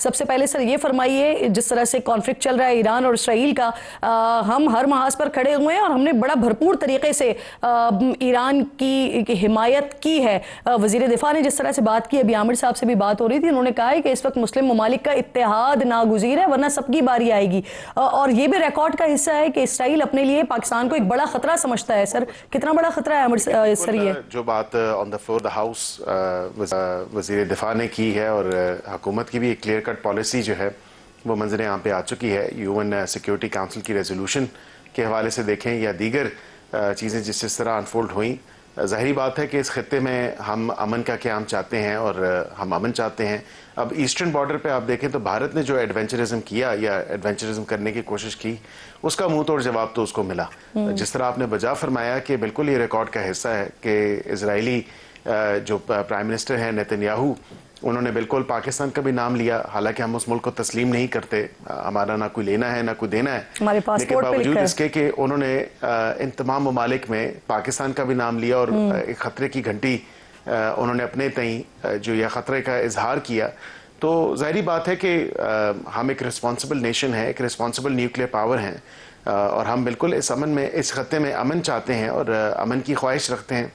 सबसे पहले सर ये फरमाइए, जिस तरह से कॉन्फ्लिक्ट चल रहा है ईरान और इसराइल का, हम हर महाज पर खड़े हुए हैं और हमने बड़ा भरपूर तरीके से ईरान की हिमायत की है। वजीर दिफा ने जिस तरह से बात की, अभी आमिर साहब से भी बात हो रही थी, उन्होंने कहा है कि इस वक्त मुस्लिम ममालिक का इत्तेहाद नागुज़ीर है, वरना सबकी बारी आएगी। और ये भी रिकॉर्ड का हिस्सा है कि इसराइल अपने लिए पाकिस्तान को एक बड़ा खतरा समझता है। सर कितना बड़ा खतरा है आमिर सर? ये जो बात on the floor the house वजीर दिफा ने की है और हुकूमत की भी एक क्लियर कट पॉलिसी जो है वो मंजर यहाँ पे आ चुकी है। यूएन सिक्योरिटी काउंसिल की रेजोल्यूशन के हवाले से देखें या दीगर चीज़ें जिस तरह अनफोल्ड हुई, ज़ाहिरी बात है कि इस खत्ते में हम अमन का क़याम चाहते हैं और हम अमन चाहते हैं। अब ईस्टर्न बॉर्डर पे आप देखें तो भारत ने जो एडवेंचरिज्म किया या एडवेंचरिज्म करने की कोशिश की, उसका मुंह तोड़ जवाब तो उसको मिला। जिस तरह आपने बजा फरमाया कि बिल्कुल ये रिकॉर्ड का हिस्सा है कि इजरायली जो प्राइम मिनिस्टर हैं नेतन्याहू, उन्होंने बिल्कुल पाकिस्तान का भी नाम लिया, हालांकि हम उस मुल्क को तस्लीम नहीं करते, हमारा ना कोई लेना है ना कोई देना है, लेकिन बावजूद इसके कि उन्होंने इन तमाम ममालिक में पाकिस्तान का भी नाम लिया और एक खतरे की घंटी उन्होंने अपने तई जो यह खतरे का इजहार किया। तो ज़ाहिरी बात है कि हम एक रिस्पॉन्सिबल नेशन है, एक रिस्पॉन्सिबल न्यूक्लियर पावर हैं और हम बिल्कुल इस अमन में, इस खत्ते में अमन चाहते हैं और अमन की ख्वाहिश रखते हैं।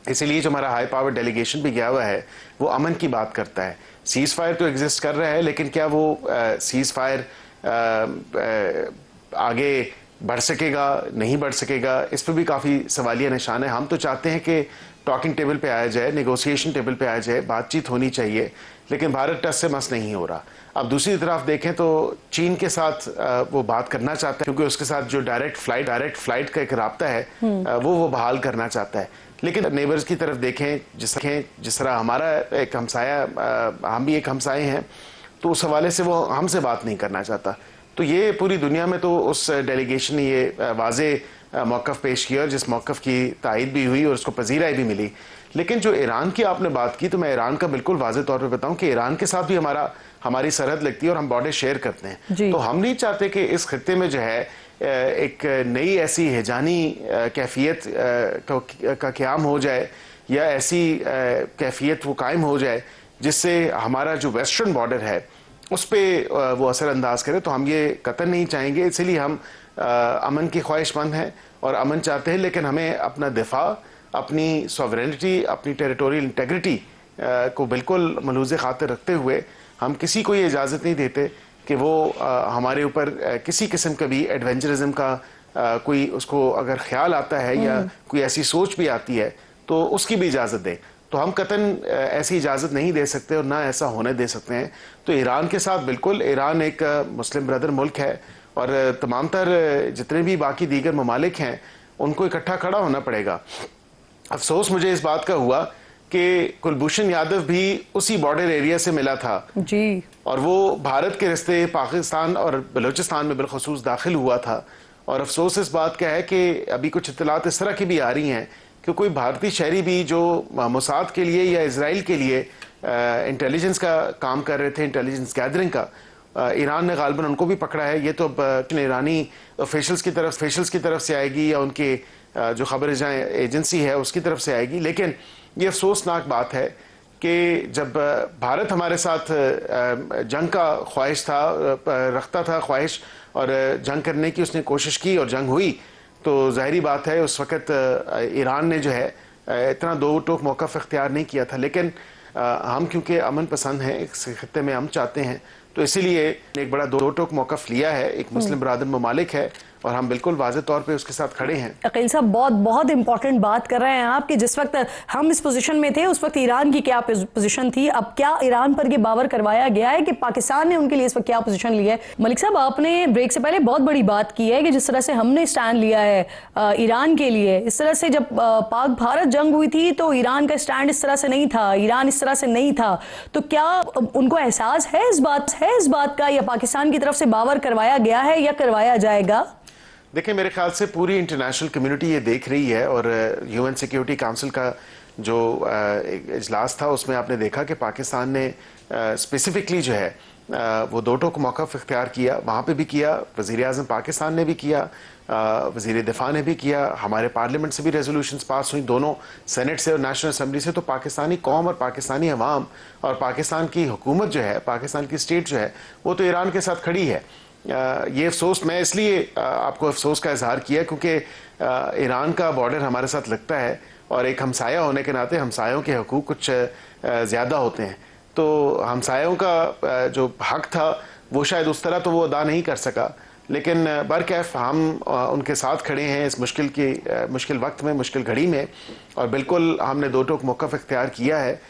इसीलिए जो हमारा हाई पावर डेलीगेशन भी गया हुआ है वो अमन की बात करता है। सीज़ फायर तो एग्जिस्ट कर रहा है, लेकिन क्या वो सीज़ फायर आगे बढ़ सकेगा, नहीं बढ़ सकेगा, इस पर भी काफ़ी सवालिया निशान है। हम तो चाहते हैं कि टॉकिंग टेबल पे आया जाए, नेगोशिएशन टेबल पे आया जाए, बातचीत होनी चाहिए, लेकिन भारत टस से मस नहीं हो रहा। अब दूसरी तरफ देखें तो चीन के साथ वो बात करना चाहता है, क्योंकि उसके साथ जो डायरेक्ट फ्लाइट का एक राब्ता है वो बहाल करना चाहता है। लेकिन नेबर्स की तरफ देखें, जिस तरह हमारा एक हमसाया, हम भी एक हमसाए हैं, तो उस हवाले से वो हमसे बात नहीं करना चाहता। तो ये पूरी दुनिया में तो उस डेलीगेशन ने ये वाजे मौक़िफ़ पेश किया और जिस मौक़िफ़ की तायद भी हुई और उसको पजीराई भी मिली। लेकिन जो ईरान की आपने बात की, तो मैं ईरान का बिल्कुल वाज़े तौर पे बताऊं कि ईरान के साथ भी हमारी सरहद लगती है और हम बॉर्डर शेयर करते हैं। तो हम नहीं चाहते कि इस खत्ते में जो है एक नई ऐसी हिजानी कैफियत का क़याम हो जाए या ऐसी कैफियत वो कायम हो जाए जिससे हमारा जो वेस्टर्न बॉर्डर है उस पर वो असरअंदाज करे। तो हम ये कतई नहीं चाहेंगे, इसीलिए हम अमन की ख्वाहिशमंद हैं और अमन चाहते हैं, लेकिन हमें अपना दिफा, अपनी सॉवरेनिटी, अपनी टेरिटोरियल इंटेग्रिटी को बिल्कुल मलूज़ खातिर रखते हुए हम किसी को ये इजाज़त नहीं देते कि वो हमारे ऊपर किसी किस्म का भी एडवेंचरिज्म का कोई उसको अगर ख्याल आता है या कोई ऐसी सोच भी आती है तो उसकी भी इजाज़त दे। तो हम कतन ऐसी इजाज़त नहीं दे सकते और ना ऐसा होने दे सकते हैं। तो ईरान के साथ बिल्कुल, ईरान एक मुस्लिम ब्रदर मुल्क है और तमाम तर जितने भी बाकी दीगर ममालिक हैं उनको इकट्ठा खड़ा होना पड़ेगा। अफसोस मुझे इस बात का हुआ कि कुलभूषण यादव भी उसी बॉर्डर एरिया से मिला था जी, और वो भारत के रास्ते पाकिस्तान और बलूचिस्तान में बिलखसूस दाखिल हुआ था। और अफसोस इस बात का है कि अभी कुछ इत्तलात इस तरह की भी आ रही हैं कि कोई भारतीय शहरी भी जो मोसाद के लिए या इजराइल के लिए इंटेलिजेंस का काम कर रहे थे, इंटेलिजेंस गैदरिंग का, ईरान ने गालिबन उनको भी पकड़ा है। ये तो अब ईरानी ऑफिशियल्स की तरफ से आएगी या उनके जो खबर एजेंसी है उसकी तरफ से आएगी। लेकिन ये अफसोसनाक बात है कि जब भारत हमारे साथ जंग का ख्वाहिश रखता था ख्वाहिश और जंग करने की उसने कोशिश की और जंग हुई, तो ज़ाहिरी बात है उस वक़्त ईरान ने जो है इतना दो टोक मौक़िफ़ इख्तियार नहीं किया था। लेकिन हम क्योंकि अमन पसंद हैं, इस खित्ते में हम चाहते हैं, तो इसीलिए एक बड़ा दो टोक मौक़िफ़ लिया है। एक मुस्लिम बरादर ममालिक है और हम बिल्कुल वाज़े तौर पे उसके साथ खड़े हैं। अकील साहब बहुत इंपॉर्टेंट बात कर रहे हैं आप कि जिस वक्त हम इस पोजीशन में थे उस वक्त ईरान की क्या पोजीशन थी, अब क्या ईरान पर ये बावर करवाया गया है कि पाकिस्तान ने उनके लिए इस वक्त क्या पोजीशन ली है। मलिक साहब, आपने ब्रेक से पहले बहुत बड़ी बात की है कि जिस तरह से हमने स्टैंड लिया है ईरान के लिए, इस तरह से जब पाक भारत जंग हुई थी तो ईरान का स्टैंड इस तरह से नहीं था, ईरान इस तरह से नहीं था। तो क्या उनको एहसास है इस बात का, या पाकिस्तान की तरफ से बावर करवाया गया है या करवाया जाएगा? देखिए, मेरे ख्याल से पूरी इंटरनेशनल कम्युनिटी ये देख रही है और यूएन सिक्योरिटी काउंसिल का जो इजलास था उसमें आपने देखा कि पाकिस्तान ने स्पेसिफिकली जो है वो दो टोक मौक़िफ़ इख्तियार किया, वहाँ पे भी किया, वज़ीर आज़म पाकिस्तान ने भी किया, वज़ीर दिफा ने भी किया, हमारे पार्लियामेंट से भी रेजोल्यूशंस पास हुई, दोनों सेनेट से और नेशनल असम्बली से। तो पाकिस्तानी कौम और पाकिस्तानी अवाम और पाकिस्तान की हुकूमत जो है, पाकिस्तान की स्टेट जो है, वो तो ईरान के साथ खड़ी है। ये अफसोस मैं इसलिए आपको अफसोस का इजहार किया क्योंकि ईरान का बॉर्डर हमारे साथ लगता है और एक हमसाया होने के नाते हमसायों के हकूक़ कुछ ज़्यादा होते हैं। तो हमसायों का जो हक था वो शायद उस तरह तो वो अदा नहीं कर सका, लेकिन बरकैफ हम उनके साथ खड़े हैं इस मुश्किल वक्त में, मुश्किल घड़ी में, और बिल्कुल हमने दो टोक मौक़िफ़ इख्तियार किया है।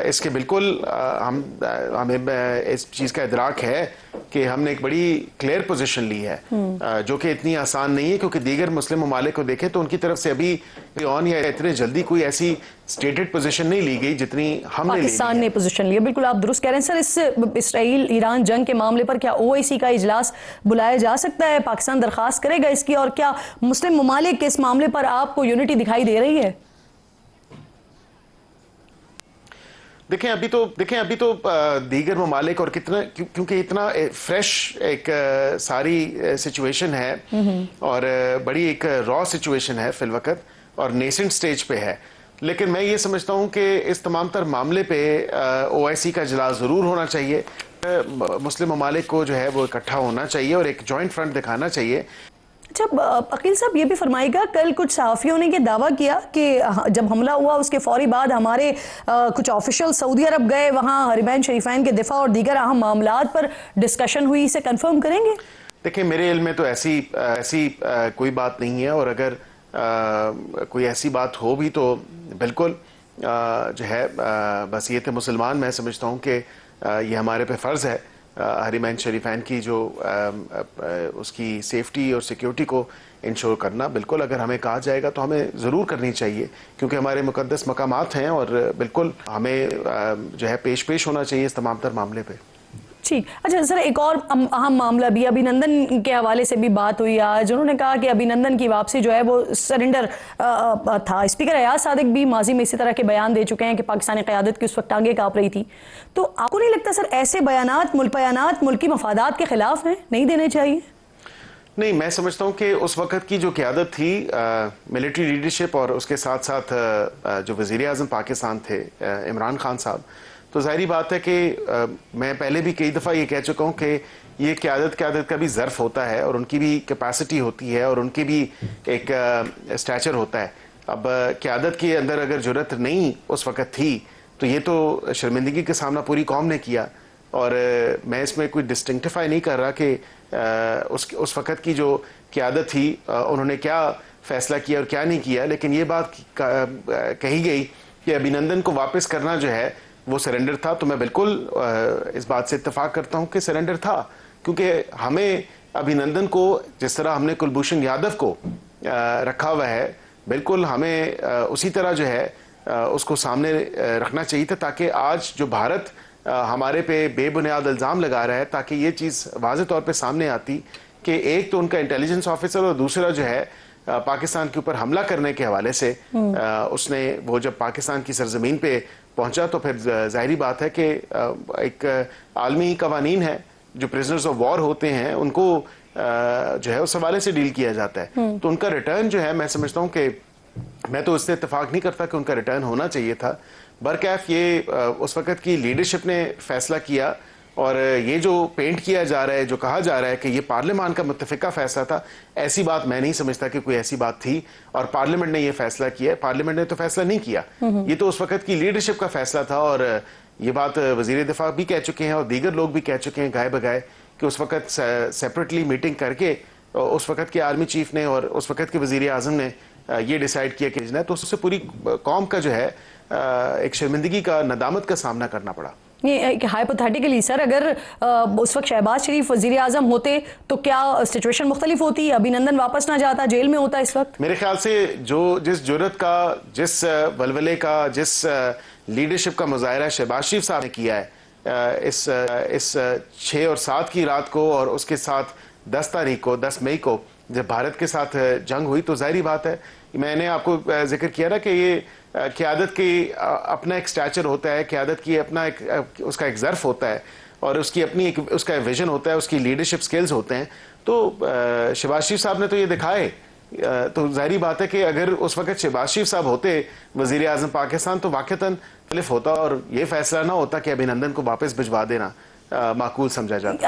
इसके बिल्कुल हमें इस चीज़ का इदराक है कि हमने एक बड़ी क्लियर पोजीशन ली है, जो कि इतनी आसान नहीं है, क्योंकि दीगर मुस्लिम ममालिक को देखें तो उनकी तरफ से अभी ऑन या इतने जल्दी कोई ऐसी स्टेटेड पोजीशन नहीं ली गई जितनी हमने ली है। पाकिस्तान ने पोजीशन लिया। बिल्कुल आप दुरुस्त कह रहे हैं सर। इस इसराइल ईरान जंग के मामले पर क्या ओआईसी का इजलास बुलाया जा सकता है? पाकिस्तान दरखास्त करेगा इसकी? और क्या मुस्लिम ममालिक के इस मामले पर आपको यूनिटी दिखाई दे रही है? देखें अभी तो दीगर ममालिक और कितना, क्योंकि इतना फ्रेश एक सारी सिचुएशन है और बड़ी एक रॉ सिचुएशन है फिल वक्त और नेसेंट स्टेज पे है। लेकिन मैं ये समझता हूँ कि इस तमाम तर मामले पे ओआईसी का इजलास ज़रूर होना चाहिए। मुस्लिम ममालिक को जो है वो इकट्ठा होना चाहिए और एक जॉइंट फ्रंट दिखाना चाहिए। अच्छा अकील साहब, ये भी फरमाइएगा, कल कुछ सहाफ़ियों ने ये दावा किया कि जब हमला हुआ उसके फौरी बाद हमारे कुछ ऑफिशियल सऊदी अरब गए, वहाँ हरमैन शरीफैन के दिफा और दीगर अहम मामलात पर डिस्कशन हुई। इसे कंफर्म करेंगे? देखिए मेरे इल्म में तो ऐसी कोई बात नहीं है, और अगर कोई ऐसी बात हो भी तो बिल्कुल जो है बसीयत मुसलमान मैं समझता हूँ कि ये हमारे पे फ़र्ज़ है हरमैन शरीफैन की जो उसकी सेफ्टी और सिक्योरिटी को इंश्योर करना। बिल्कुल अगर हमें कहा जाएगा तो हमें ज़रूर करनी चाहिए, क्योंकि हमारे मुक़द्दस मकामात हैं और बिल्कुल हमें जो है पेश होना चाहिए इस तमाम तर मामले पे। ठीक। अच्छा सर, एक और अहम मामला भी, अभिनंदन के हवाले से भी बात हुई आज। उन्होंने कहा कि अभिनंदन की वापसी जो है वो सरेंडर था। स्पीकर अयाज सादिक भी माजी में इसी तरह के बयान दे चुके हैं कि पाकिस्तानी क़यादत की उस वक्त टांगे कांप रही थी। तो आपको नहीं लगता सर ऐसे बयानात मुल्की मफादात के खिलाफ हैं, नहीं देने चाहिए? नहीं, मैं समझता हूँ कि उस वक़्त की जो क़यादत थी मिलिट्री लीडरशिप और उसके साथ साथ जो वज़ीर आज़म पाकिस्तान थे इमरान खान साहब, तो ज़ाहिरी बात है कि मैं पहले भी कई दफ़ा ये कह चुका हूँ कि ये क़यादत का भी ज़र्फ़ होता है और उनकी भी कैपेसिटी होती है और उनकी भी एक स्टैचर होता है। अब क़यादत के अंदर अगर ज़रूरत नहीं उस वक़्त थी तो ये तो शर्मिंदगी का सामना पूरी कौम ने किया, और मैं इसमें कोई डिस्टिंक्टिफाई नहीं कर रहा कि उस वक़्त की जो क़यादत थी उन्होंने क्या फ़ैसला किया और क्या नहीं किया। लेकिन ये बात कही गई कि अभिनंदन को वापस करना जो है वो सरेंडर था, तो मैं बिल्कुल इस बात से इत्तेफाक करता हूँ कि सरेंडर था, क्योंकि हमें अभिनंदन को जिस तरह हमने कुलभूषण यादव को रखा हुआ है, बिल्कुल हमें उसी तरह जो है उसको सामने रखना चाहिए था, ताकि आज जो भारत हमारे पे बेबुनियाद इल्ज़ाम लगा रहा है, ताकि ये चीज़ वाज़ेह तौर पे सामने आती कि एक तो उनका इंटेलिजेंस ऑफिसर और दूसरा जो है पाकिस्तान के ऊपर हमला करने के हवाले से उसने वो जब पाकिस्तान की सरजमीन पे पहुंचा तो फिर जाहिरी बात है कि एक आलमी कवानीन है, जो प्रिजनर्स ऑफ वॉर होते हैं उनको जो है उस हवाले से डील किया जाता है। तो उनका रिटर्न जो है, मैं समझता हूँ कि मैं तो इससे इत्तेफाक नहीं करता कि उनका रिटर्न होना चाहिए था। बरकैफ ये उस वक़्त की लीडरशिप ने फैसला किया, और ये जो पेंट किया जा रहा है, जो कहा जा रहा है कि ये पार्लियामान का मुत्तफ़िका फैसला था, ऐसी बात मैं नहीं समझता कि कोई ऐसी बात थी और पार्लियामेंट ने ये फैसला किया। पार्लियामेंट ने तो फैसला नहीं किया, ये तो उस वक़्त की लीडरशिप का फैसला था, और ये बात वज़ीर दिफा भी कह चुके हैं और दीगर लोग भी कह चुके हैं गाए बगाए कि उस वक़्त सेपरेटली मीटिंग करके उस वक़्त के आर्मी चीफ ने और उस वक़्त के वज़ीर आज़म ने ये डिसाइड किया कि भेजना है, तो उससे पूरी कौम का जो है एक शर्मिंदगी का, नदामत का सामना करना पड़ा। ये हाइपोथेटिकली सर, अगर उस वक्त शहबाज शरीफ वजीर आजम होते तो क्या सिचुएशन मुख्तलिफ होती? अभिनंदन वापस ना जाता, जेल में होता इस वक्त? मेरे ख्याल से जिस जुर्रत का, जिस वलवले का, जिस लीडरशिप का मुजाहरा शहबाज शरीफ साहब ने किया है इस 6 और 7 की रात को, और उसके साथ 10 तारीख को, 10 मई को जब भारत के साथ जंग हुई, तो जाहिर बात है, मैंने आपको जिक्र किया ना कि ये क़यादत की अपना एक स्टैचर होता है, क़यादत की अपना एक उसका एक ज़र्फ़ होता है, और उसकी अपनी एक उसका विजन होता है, उसकी लीडरशिप स्किल्स होते हैं। तो शहबाज शरीफ साहब ने तो ये दिखाए, तो जाहिर बात है कि अगर उस वक्त शहबाज शरीफ साहब होते वजीर आजम पाकिस्तान तो वाकईतन मुख्तलिफ होता और ये फैसला ना होता कि अभिनंदन को वापस भिजवा देना माकूल समझा जाता।